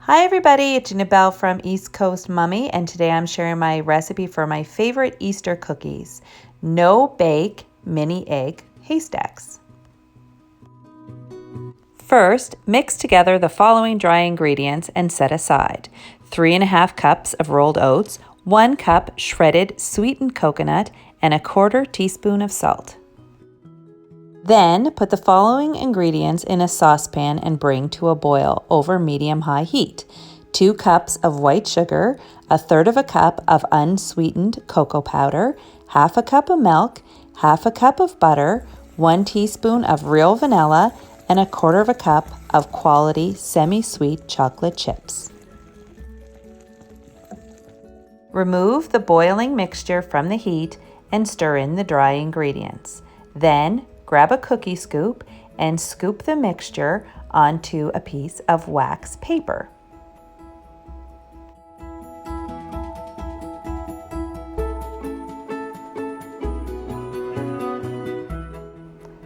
Hi everybody, it's Janabelle from East Coast Mummy, and today I'm sharing my recipe for my favorite Easter cookies. No bake mini egg haystacks. First, mix together the following dry ingredients and set aside. 3½ cups of rolled oats, 1 cup shredded sweetened coconut, and 1/4 teaspoon of salt. Then put the following ingredients in a saucepan and bring to a boil over medium-high heat. 2 cups of white sugar, 1/3 cup of unsweetened cocoa powder, 1/2 cup of milk, 1/2 cup of butter, 1 teaspoon of real vanilla, and 1/4 cup of quality semi-sweet chocolate chips. Remove the boiling mixture from the heat and stir in the dry ingredients. Then grab a cookie scoop and scoop the mixture onto a piece of wax paper.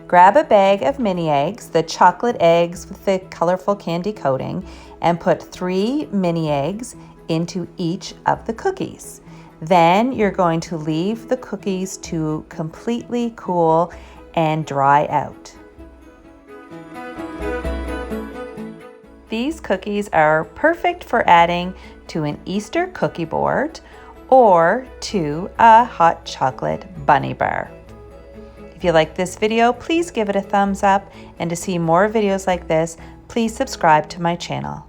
Grab a bag of mini eggs, the chocolate eggs with the colorful candy coating, and put 3 mini eggs into each of the cookies. Then you're going to leave the cookies to completely cool and dry out. These cookies are perfect for adding to an Easter cookie board or to a hot chocolate bunny bar. If you like this video, please give it a thumbs up, and to see more videos like this, please subscribe to my channel.